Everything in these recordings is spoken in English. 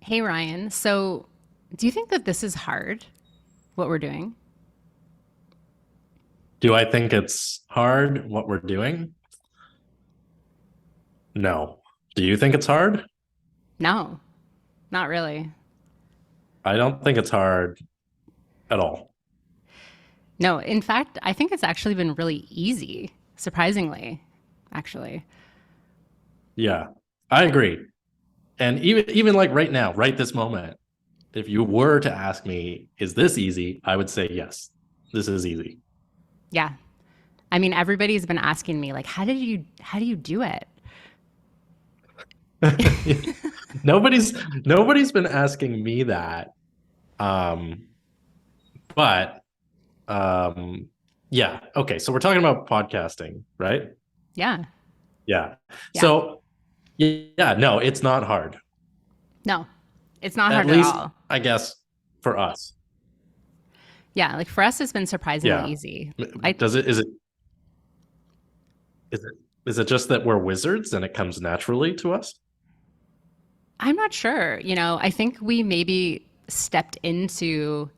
Hey, Ryan. So, do you think that this is hard, what we're doing? Do I think it's hard what we're doing? No. Do you think it's hard? No, not really. I don't think it's hard at all. No, in fact, I think it's actually been really easy, surprisingly, actually. Yeah, I agree. And even like right now, right this moment, if you were to ask me, is this easy? I would say yes. This is easy. Yeah. I mean, everybody's been asking me, like, how do you do it? Nobody's been asking me that. Um, but yeah, okay. So we're talking about podcasting, right? Yeah. Yeah. Yeah. So yeah, no, it's not hard. No, it's not At hard at least all. I guess for us. Yeah. Like for us, it's been surprisingly Yeah. easy. I, Does it is it is it just that we're wizards and it comes naturally to us? I'm not sure. I think we maybe stepped into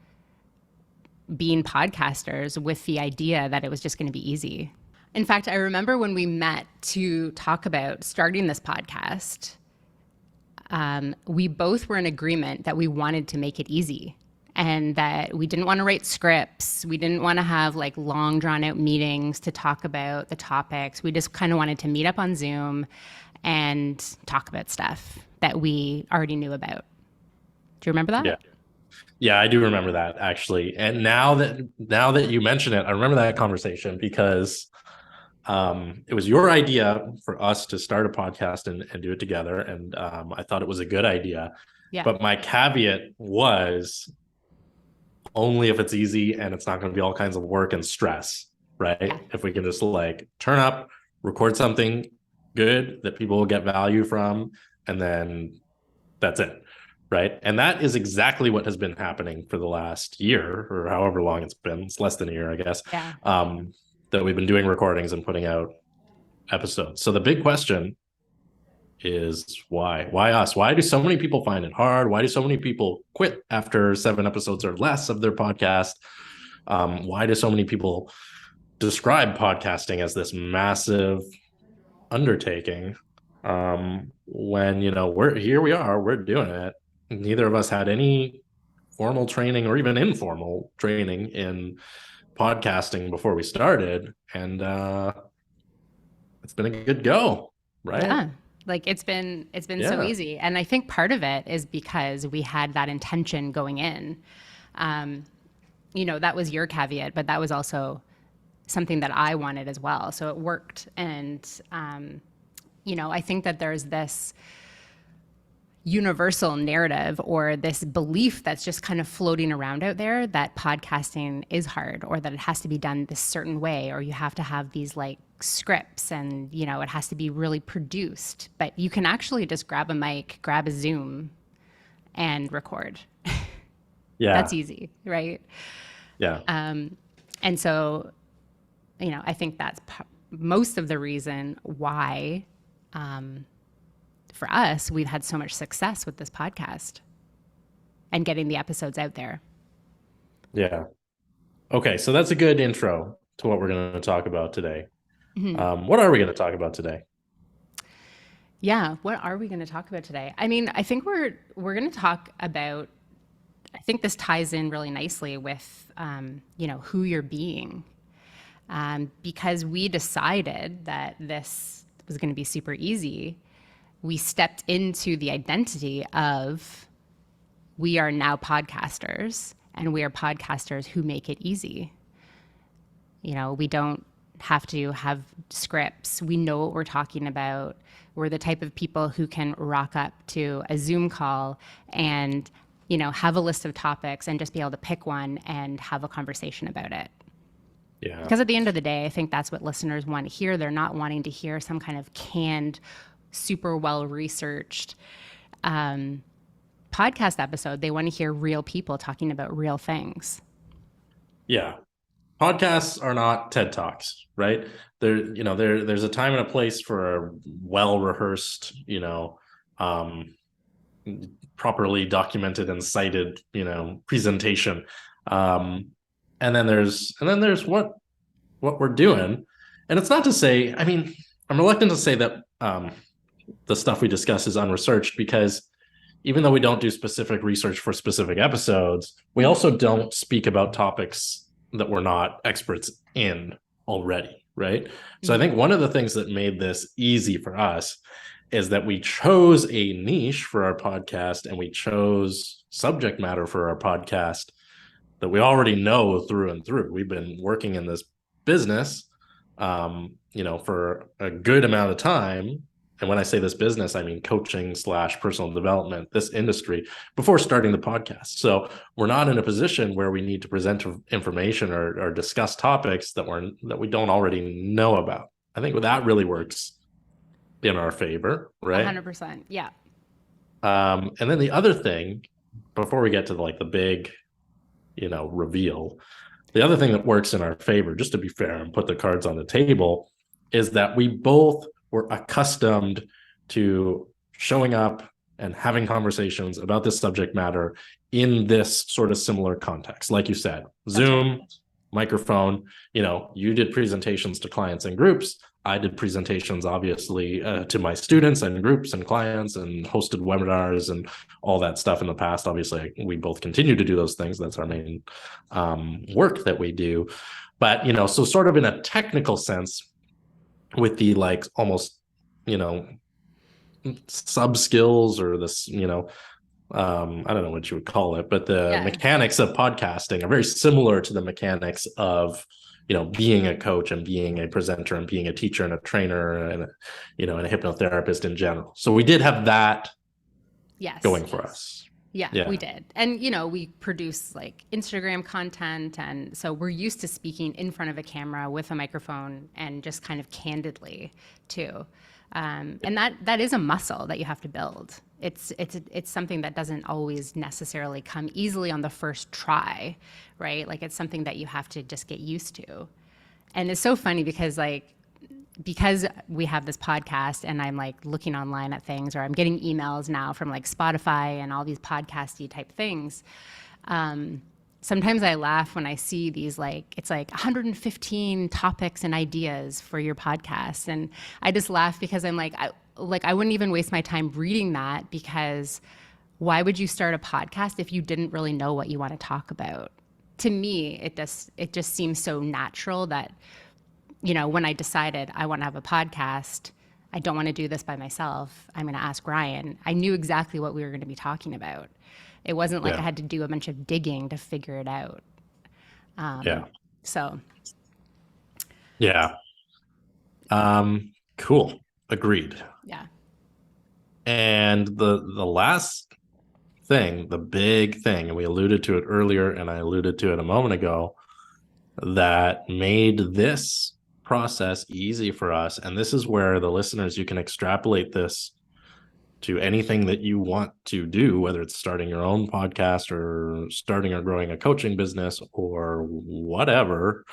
being podcasters with the idea that it was just going to be easy. In fact, I remember when we met to talk about starting this podcast, we both were in agreement that we wanted to make it easy and that we didn't want to write scripts. We didn't want to have like long drawn out meetings to talk about the topics. We just kind of wanted to meet up on Zoom and talk about stuff that we already knew about. Do you remember that? Yeah. Yeah, I do remember that actually. And now that you mention it, I remember that conversation because it was your idea for us to start a podcast and do it together. And I thought it was a good idea. Yeah. But my caveat was only if it's easy and it's not going to be all kinds of work and stress, Yeah. right? If we can just like turn up, record something good that people will get value from, and then that's it, right? And that is exactly what has been happening for the last year or however long it's been. It's less than a year, I guess, Yeah. that we've been doing recordings and putting out episodes. So the big question is why? Why us? Why do so many people find it hard? Why do so many people quit after 7 episodes or less of their podcast? Why do so many people describe podcasting as this massive undertaking? When we're here, we're doing it. Neither of us had any formal training or even informal training in podcasting before we started, and it's been a good go, right? Yeah. Like it's been so Yeah. easy. And I think part of it is because we had that intention going in. Um, that was your caveat, but that was also something that I wanted as well. So it worked. And I think that there's this universal narrative or this belief that's just kind of floating around out there that podcasting is hard or that it has to be done this certain way or you have to have these like scripts and it has to be really produced, but you can actually just grab a mic, grab a Zoom and record. That's Yeah. easy, right? Yeah. And so I think that's most of the reason why for us we've had so much success with this podcast and getting the episodes out there. Yeah. Okay, so that's a good intro to what we're going to talk about today. What are we going to talk about today? Yeah, what are we going to talk about today? I mean, I think we're going to talk about. I think this ties in really nicely with who you're being, because we decided that this was going to be super easy. We stepped into the identity of we are now podcasters, and we are podcasters who make it easy. We don't have to have scripts. We know what we're talking about. We're the type of people who can rock up to a Zoom call and, have a list of topics and just be able to pick one and have a conversation about it. Yeah. Because at the end of the day, I think that's what listeners want to hear. They're not wanting to hear some kind of canned, super well researched podcast episode. They want to hear real people talking about real things. Yeah. Podcasts are not TED Talks, right? There's a time and a place for a well-rehearsed, properly documented and cited, presentation. And then there's what we're doing. And it's not to say, I mean, I'm reluctant to say that the stuff we discuss is unresearched, because even though we don't do specific research for specific episodes, we also don't speak about topics that we're not experts in already, right? So I think one of the things that made this easy for us is that we chose a niche for our podcast, and we chose subject matter for our podcast that we already know through and through. We've been working in this business, for a good amount of time. And when I say this business, I mean coaching / personal development, this industry, before starting the podcast. So we're not in a position where we need to present information or discuss topics that we don't already know about. I think that really works in our favor, right? 100%. Yeah. And then the other thing, before we get to the big, reveal, the other thing that works in our favor, just to be fair and put the cards on the table, is that we both were accustomed to showing up and having conversations about this subject matter in this sort of similar context. Like you said, Zoom, microphone, you did presentations to clients and groups. I did presentations, obviously, to my students and groups and clients, and hosted webinars and all that stuff in the past. Obviously, we both continue to do those things. That's our main work that we do. But, so sort of in a technical sense, with the almost, sub skills, or this, I don't know what you would call it, but the mechanics of podcasting are very similar to the mechanics of, being a coach and being a presenter and being a teacher and a trainer and, and a hypnotherapist in general. So we did have that going for us. Yeah, we did. And, we produce Instagram content. And so we're used to speaking in front of a camera with a microphone and just kind of candidly too. And that is a muscle that you have to build. It's something that doesn't always necessarily come easily on the first try, right? It's something that you have to just get used to. And it's so funny because we have this podcast, and I'm looking online at things, or I'm getting emails now from Spotify and all these podcasty type things. Sometimes I laugh when I see these, it's 115 topics and ideas for your podcast. And I just laugh because I'm I wouldn't even waste my time reading that, because why would you start a podcast if you didn't really know what you want to talk about? To me, it just seems so natural that, when I decided I want to have a podcast, I don't want to do this by myself, I'm going to ask Ryan. I knew exactly what we were going to be talking about. It wasn't I had to do a bunch of digging to figure it out. So. Yeah. Cool. Agreed. Yeah. And the last thing, the big thing, and we alluded to it earlier, and I alluded to it a moment ago, that made this process easy for us. And this is where the listeners, you can extrapolate this to anything that you want to do, whether it's starting your own podcast or starting or growing a coaching business or whatever,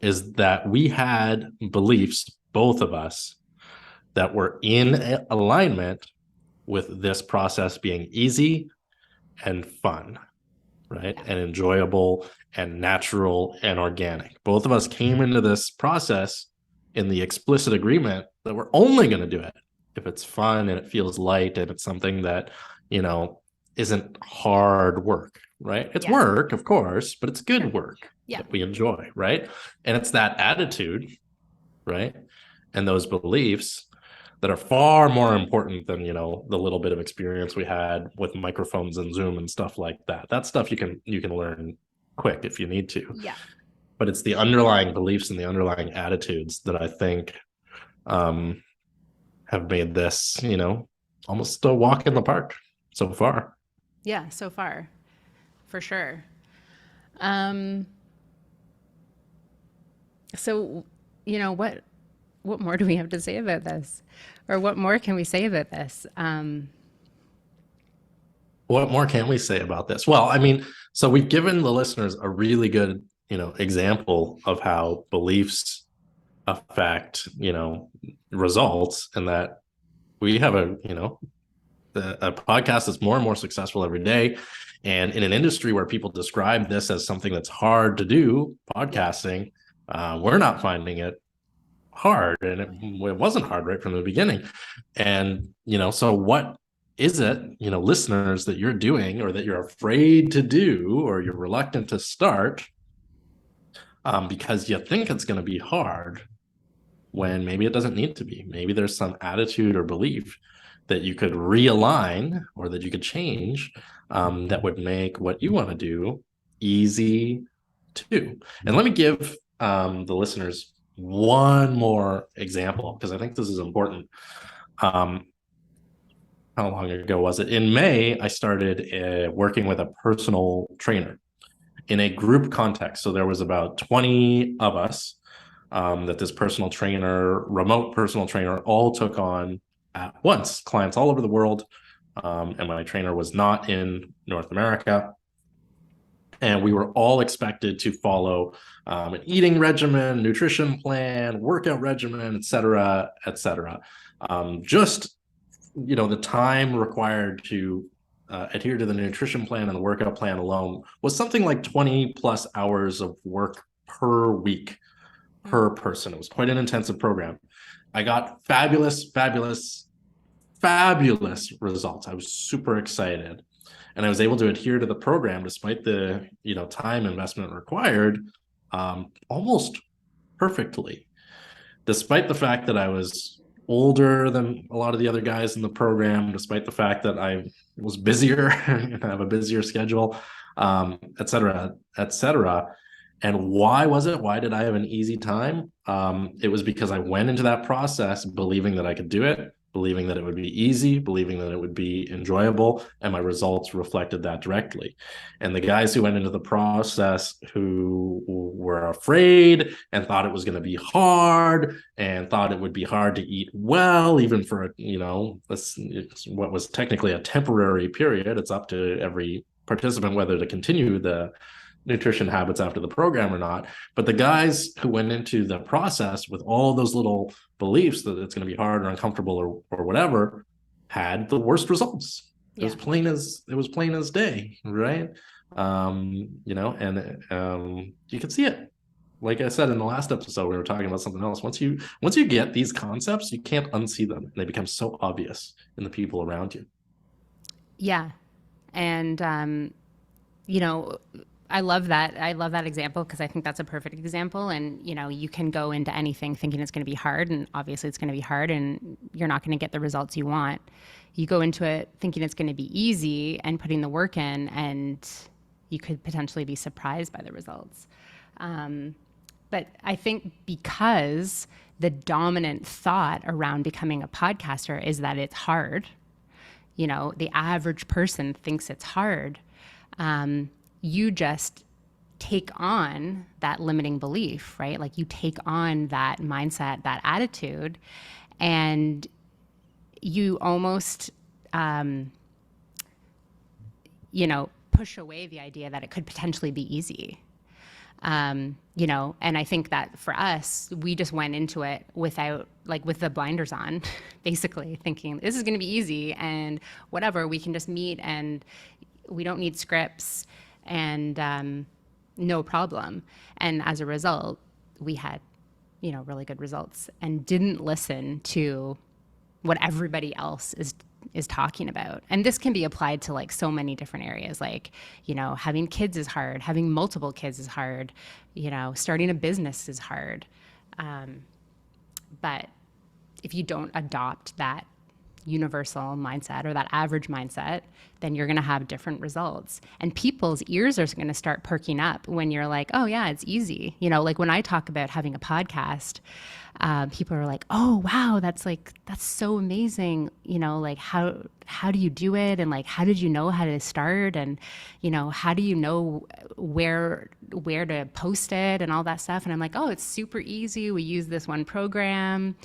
is that we had beliefs, both of us, that were in alignment with this process being easy and fun, right? And enjoyable and natural and organic. Both of us came into this process in the explicit agreement that we're only going to do it if it's fun and it feels light and it's something that, isn't hard work, right? It's work, of course, but it's good work that we enjoy, right? And it's that attitude, right? And those beliefs that are far more important than, the little bit of experience we had with microphones and Zoom and stuff like that. That stuff you can learn quick if you need to. Yeah. But it's the underlying beliefs and the underlying attitudes that I think have made this, almost a walk in the park so far. Yeah, so far, for sure. So, what more do we have to say about this? Or what more can we say about this? What more can we say about this? Well, I mean, so we've given the listeners a really good, example of how beliefs affect, results, and that we have a, a podcast that's more and more successful every day. And in an industry where people describe this as something that's hard to do, podcasting, we're not finding it hard, and it wasn't hard right from the beginning. And so what is it, listeners, that you're doing, or that you're afraid to do, or you're reluctant to start, because you think it's going to be hard, when maybe it doesn't need to be? Maybe there's some attitude or belief that you could realign, or that you could change, that would make what you want to do easy to do. And let me give the listeners one more example, because I think this is important. How long ago was it? In May, I started working with a personal trainer in a group context. So there was about 20 of us that this personal trainer, remote personal trainer, all took on at once, clients all over the world. And my trainer was not in North America. And we were all expected to follow an eating regimen, nutrition plan, workout regimen, et cetera, et cetera. Just, the time required to adhere to the nutrition plan and the workout plan alone was something like 20 plus hours of work per week per person. It was quite an intensive program. I got fabulous results. I was super excited. And I was able to adhere to the program despite the time investment required, almost perfectly, despite the fact that I was older than a lot of the other guys in the program, despite the fact that I was busier and have a busier schedule, et cetera, et cetera. And why was it? Why did I have an easy time? It was because I went into that process believing that I could do it, believing that it would be easy, believing that it would be enjoyable, and my results reflected that directly. And the guys who went into the process who were afraid and thought it was going to be hard, and thought it would be hard to eat well, even for it's what was technically a temporary period. It's up to every participant whether to continue the nutrition habits after the program or not. But the guys who went into the process with all those little beliefs that it's going to be hard or uncomfortable or whatever had the worst results. It was plain as day, right? And you could see it. Like I said in the last episode, we were talking about something else. Once you get these concepts, you can't unsee them. They become so obvious in the people around you. Yeah. And, I love that. I love that example because I think that's a perfect example. And, you can go into anything thinking it's going to be hard, and obviously it's going to be hard and you're not going to get the results you want. You go into it thinking it's going to be easy and putting the work in, and you could potentially be surprised by the results. But I think because the dominant thought around becoming a podcaster is that it's hard, the average person thinks it's hard. You just take on that limiting belief, right? Like you take on that mindset, that attitude, and you almost, push away the idea that it could potentially be easy. And I think that for us, we just went into it with the blinders on, basically thinking this is going to be easy and whatever, we can just meet and we don't need scripts and no problem. And as a result, we had, really good results and didn't listen to what everybody else is talking about. And this can be applied to like so many different areas. Like, having kids is hard, having multiple kids is hard, starting a business is hard. But if you don't adopt that universal mindset or that average mindset, then you're going to have different results. And people's ears are going to start perking up when you're like, oh yeah, it's easy. Like when I talk about having a podcast, people are like, oh wow, that's so amazing. Like how do you do it? And like, how did you know how to start? And, how do you know where to post it and all that stuff? And I'm like, oh, it's super easy. We use this one program.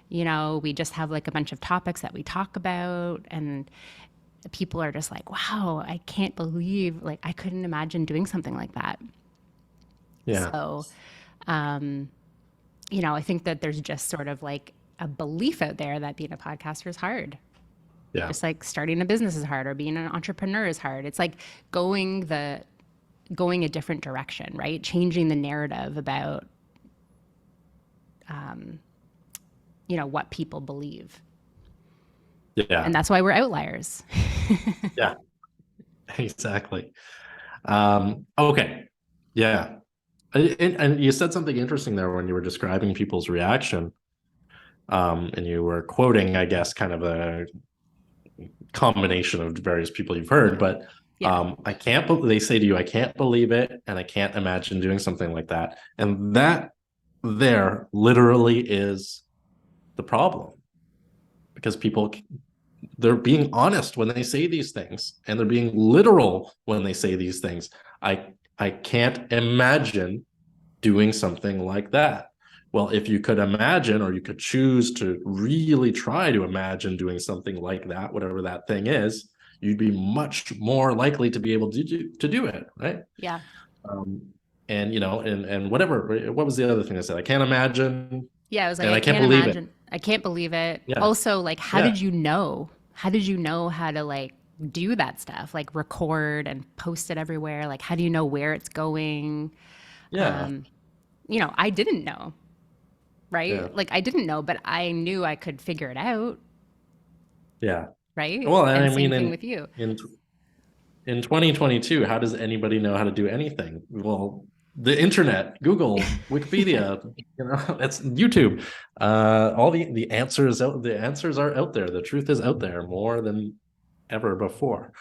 We just have like a bunch of topics that we talk about, and people are just like, wow, I can't believe, like, I couldn't imagine doing something like that. Yeah. So, I think that there's just sort of like a belief out there that being a podcaster is hard. Yeah. Just like starting a business is hard or being an entrepreneur is hard. It's like going a different direction, right? Changing the narrative about what people believe. Yeah. And that's why we're outliers. Yeah. Exactly. Okay. Yeah. And you said something interesting there when you were describing people's reaction. And you were quoting, I guess, kind of a combination of various people you've heard, but Yeah. I can't, they say to you, I can't believe it, and I can't imagine doing something like that. And that there literally is the problem, because people, they're being honest when they say these things, and they're being literal when they say these things. I can't imagine doing something like that. Well, if you could imagine, or you could choose to really try to imagine doing something like that, whatever that thing is, you'd be much more likely to be able to do it, right? Yeah. Um, and and whatever. What was the other thing I said? I can't imagine, Yeah. I was like, and I I can't can't believe it. imagine. I can't believe it. Yeah, Also, like, how yeah, did you know? How did you know how to like do that stuff? Like record and post it everywhere? Like, how do you know where it's going? yeah, I didn't know, yeah, right? Like, I didn't know, but I knew I could figure it out, yeah. right? Well, and I And mean, same thing with you. in in 2022, how does anybody know how to do anything? Well, the internet, Google, Wikipedia, it's YouTube. All the answers out, the answers are out there. The truth is out there more than ever before.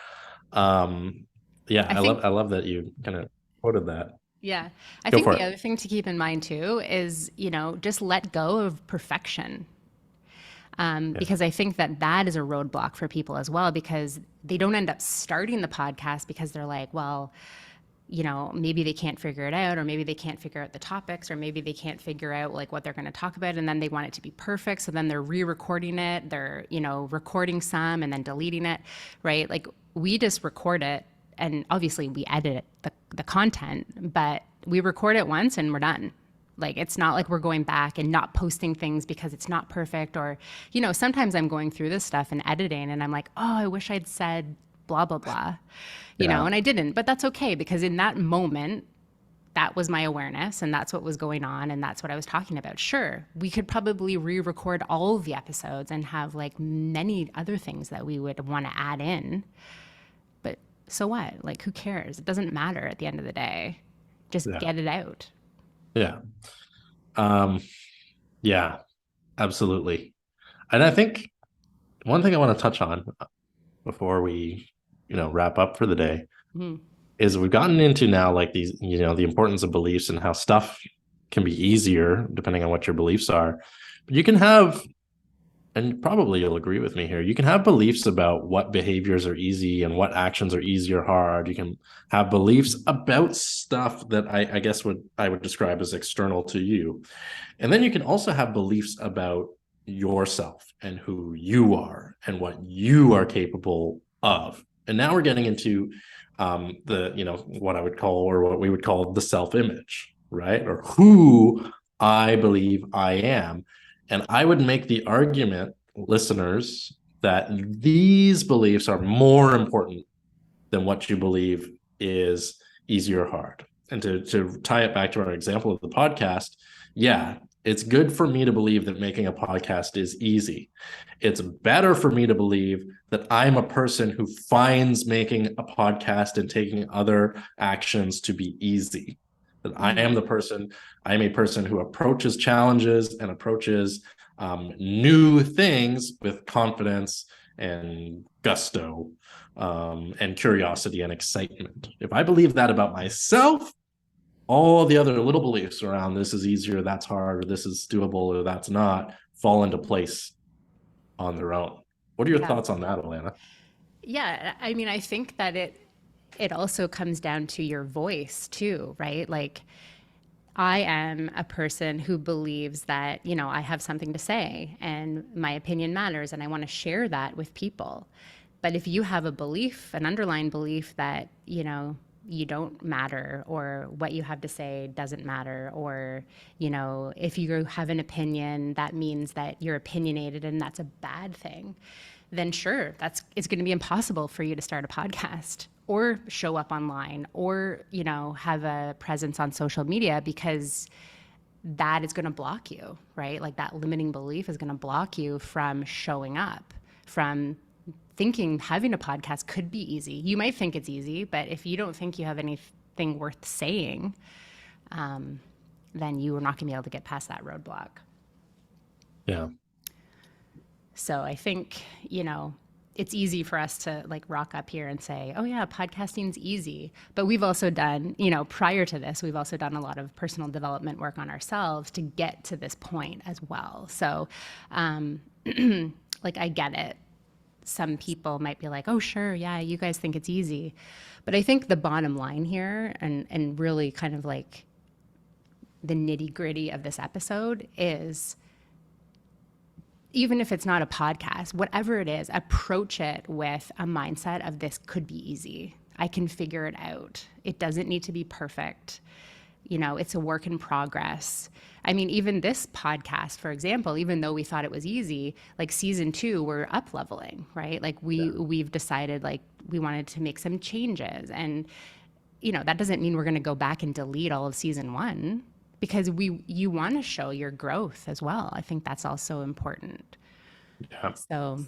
Um, yeah, I think, I love that you kind of quoted that. yeah, I Go think for the it. other thing to keep in mind too is, just let go of perfection. Yeah, Because I think that that is a roadblock for people as well, because they don't end up starting the podcast because they're like, well, maybe they can't figure it out, or maybe they can't figure out the topics, or maybe they can't figure out like what they're going to talk about. And then they want it to be perfect. So then they're re-recording it. They're, recording some and then deleting it, right? Like we just record it, and obviously we edit the content, but we record it once and we're done. Like it's not like we're going back and not posting things because it's not perfect. Or, sometimes I'm going through this stuff and editing and I'm like, oh, I wish I'd said blah, blah, blah, yeah, and I didn't. But that's okay, because in that moment, that was my awareness and that's what was going on and that's what I was talking about. Sure, we could probably re-record all of the episodes and have like many other things that we would want to add in. But so what? Like who cares? It doesn't matter at the end of the day. Just yeah, get it out. yeah. Um, yeah, absolutely. And I think one thing I want to touch on before we, wrap up for the day Mm-hmm. is we've gotten into now like these, the importance of beliefs and how stuff can be easier depending on what your beliefs are. But you can have, and probably you'll agree with me here, you can have beliefs about what behaviors are easy and what actions are easy or hard. You can have beliefs about stuff that I guess I would describe as external to you. And then you can also have beliefs about yourself and who you are and what you are capable of. And now we're getting into what I would call, or what we would call, the self-image, right? Or who I believe I am. And I would make the argument, listeners, that these beliefs are more important than what you believe is easy or hard. And to tie it back to our example of the podcast, yeah, it's good for me to believe that making a podcast is easy. It's better for me to believe that I'm a person who finds making a podcast and taking other actions to be easy. That Mm-hmm. I am a person who approaches challenges and approaches new things with confidence and gusto, and curiosity and excitement. If I believe that about myself, all the other little beliefs around this is easier, that's hard, or this is doable, or that's not, fall into place on their own. What are your Yeah. thoughts on that, Alanna? Yeah, I mean, I think that it also comes down to your voice too, right? Like I am a person who believes that, I have something to say and my opinion matters and I want to share that with people. But if you have a belief, an underlying belief that, you don't matter, or what you have to say doesn't matter, or, if you have an opinion, that means that you're opinionated and that's a bad thing, then sure, it's going to be impossible for you to start a podcast or show up online or, have a presence on social media, because that is going to block you, right? Like that limiting belief is going to block you from showing up, from thinking having a podcast could be easy. You might think it's easy, but if you don't think you have anything worth saying, then you are not going to be able to get past that roadblock. Yeah. So I think, it's easy for us to like rock up here and say, oh yeah, podcasting's easy. But we've also done, prior to this, we've also done a lot of personal development work on ourselves to get to this point as well. So, like, I get it. Some people might be like, oh, sure, yeah, you guys think it's easy. But I think the bottom line here, and really kind of like the nitty gritty of this episode, is even if it's not a podcast, whatever it is, approach it with a mindset of this could be easy. I can figure it out. It doesn't need to be perfect. It's a work in progress. I mean, even this podcast, for example, even though we thought it was easy, like season 2, we're up leveling, right? Like we've decided like we wanted to make some changes, and that doesn't mean we're going to go back and delete all of season 1, because you want to show your growth as well. I think that's also important. Yeah. So,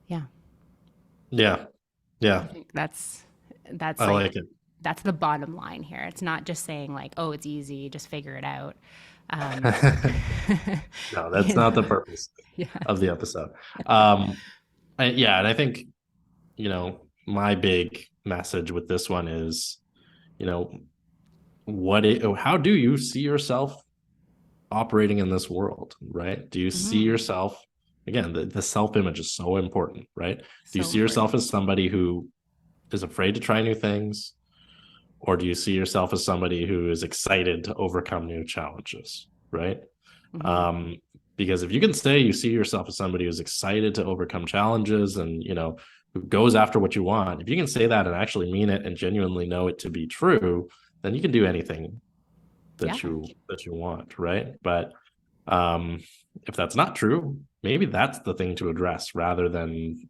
yeah. Yeah. Yeah. I think that's I like like it. that's the bottom line here. It's not just saying like, oh, it's easy, just figure it out. No, that's not the purpose Yeah. of the episode. And I think, my big message with this one is, how do you see yourself operating in this world, right? Do you see yourself, again, the self-image is so important, right? Do you So see yourself important. as somebody who is afraid to try new things, or do you see yourself as somebody who is excited to overcome new challenges, right? um because if you can say you see yourself as somebody who's excited to overcome challenges and who goes after what you want, if you can say that and actually mean it and genuinely know it to be true, then you can do anything Yeah. that you want, right? But um if that's not true, maybe that's the thing to address, rather than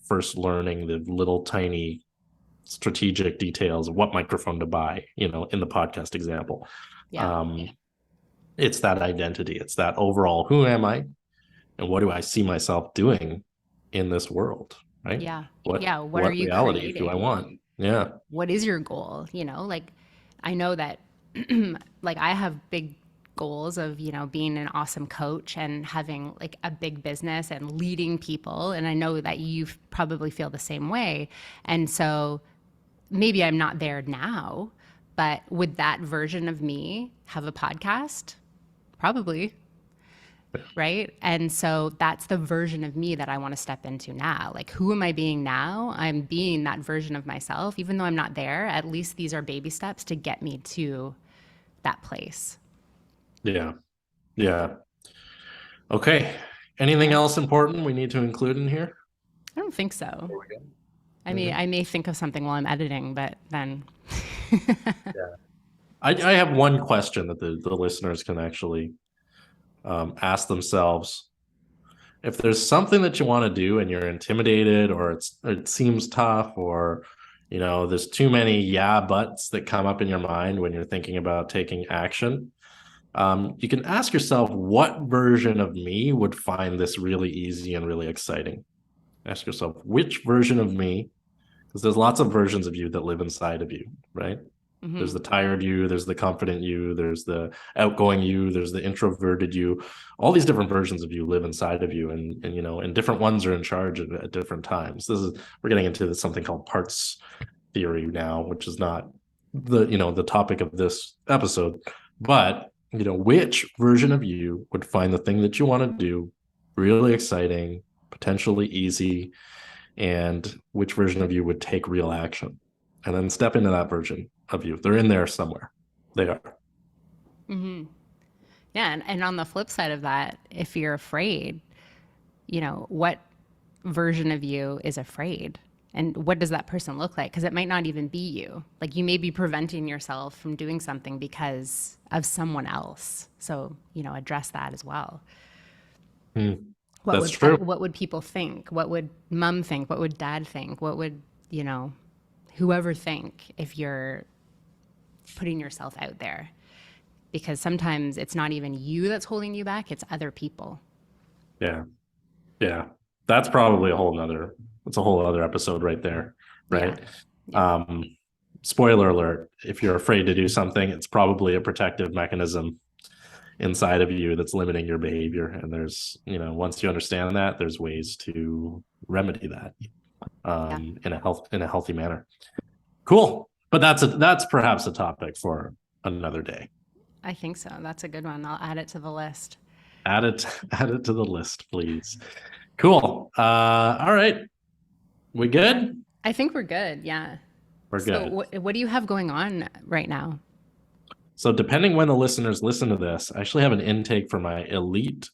first learning the little tiny strategic details of what microphone to buy, in the podcast example. Yeah. um it's that identity, it's that overall, who am I and what do I see myself doing in this world, right? Yeah. what Yeah. What are what you reality do I creating? want? Yeah. What is your goal? Like I know that like I have big goals of, being an awesome coach and having like a big business and leading people. And I know that you probably feel the same way. And so maybe I'm not there now, but would that version of me have a podcast? Probably, right? And so that's the version of me that I want to step into now. Like, who am I being now? I'm being that version of myself. Even though I'm not there, at least these are baby steps to get me to that place. Yeah. Yeah. Okay. Anything Yeah. else important we need to include in here I don't think so. before we go? I mean, Okay. I may think of something while I'm editing, but then. Yeah. I have one question that the listeners can actually ask themselves. If there's something that you want to do and you're intimidated, or it seems tough, or there's too many yeah buts that come up in your mind when you're thinking about taking action, you can ask yourself, what version of me would find this really easy and really exciting? Ask yourself, which version of me, because there's lots of versions of you that live inside of you, right? There's Hmm. the tired you, there's the confident you, there's the outgoing you, there's the introverted you. All these different versions of you live inside of you, and different ones are in charge at different times. We're getting into something called parts theory now, which is not the topic of this episode. But which version of you would find the thing that you want to do really exciting, potentially easy, and which version of you would take real action, and then step into that version of you. They're in there somewhere. They are. Hmm. Yeah. And on the flip side of that, if you're afraid, what version of you is afraid? And what does that person look like? Because it might not even be you. Like you may be preventing yourself from doing something because of someone else. So, address that as well. Hmm. That's true. What would people think? What would mom think? What would dad think? What would, you know, whoever think if you're putting yourself out there? Because sometimes it's not even you that's holding you back, it's other people. Yeah. Yeah. That's probably it's a whole other episode right there. Yeah. Right. Yeah. Spoiler alert, if you're afraid to do something, it's probably a protective mechanism inside of you that's limiting your behavior. And there's, once you understand that, there's ways to remedy that Yeah. in a healthy manner. Cool. But that's perhaps a topic for another day. I think so. That's a good one. I'll add it to the list. Add it to the list, please. Cool. All right. We good? I think we're good. Yeah. We're So good. what do you have going on right now? So depending when the listeners listen to this, I actually have an intake for my elite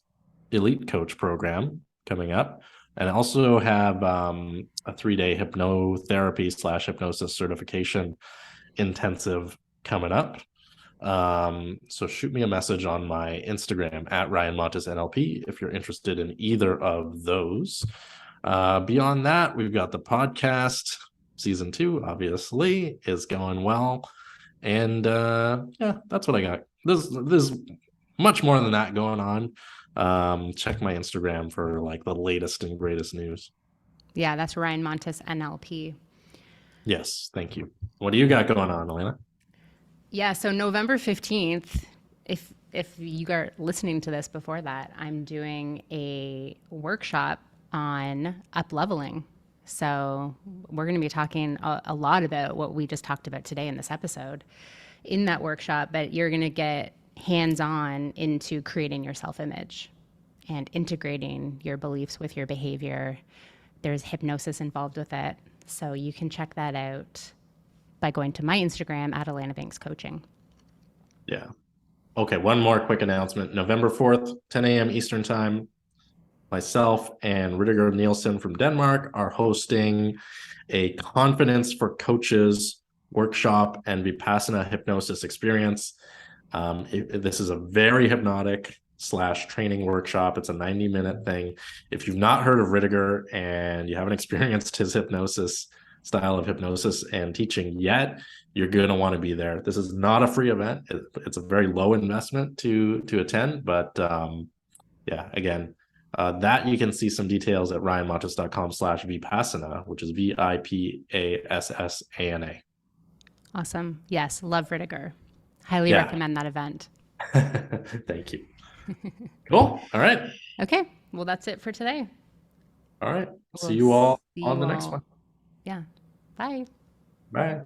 coach program coming up, and I also have a 3-day hypnotherapy / hypnosis certification intensive coming up. So shoot me a message on my Instagram at Ryan Montis NLP if you're interested in either of those. Beyond that, we've got the podcast. Season 2 obviously is going well. And yeah, that's what I got. There's much more than that going on. Check my Instagram for like the latest and greatest news. Yeah, that's Ryan Montis NLP. Yes, thank you. What do you got going on, Alanna? Yeah, so November 15th, if you are listening to this before that, I'm doing a workshop on up leveling. So we're going to be talking a lot about what we just talked about today in this episode in that workshop, but you're going to get hands-on into creating your self-image and integrating your beliefs with your behavior. There's hypnosis involved with it. So you can check that out by going to my Instagram at Alanna Banks Coaching. Yeah. Okay, one more quick announcement. November 4th, 10 a.m. Eastern Time, myself and Ridiger Nielsen from Denmark are hosting a Confidence for Coaches workshop and Vipassana hypnosis experience. This is a very hypnotic / training workshop. It's a 90-minute thing. If you've not heard of Ridiger and you haven't experienced his style of hypnosis and teaching yet, you're going to want to be there. This is not a free event. It's a very low investment to attend, but yeah, again, that you can see some details at ryanmontis.com/vipassana, which is VIPASSANA. Awesome. Yes, love Ridiger. Highly recommend that event. Thank you. Cool. All right. Okay. Well, that's it for today. All right. See you all on the next one. Yeah. Bye. Bye.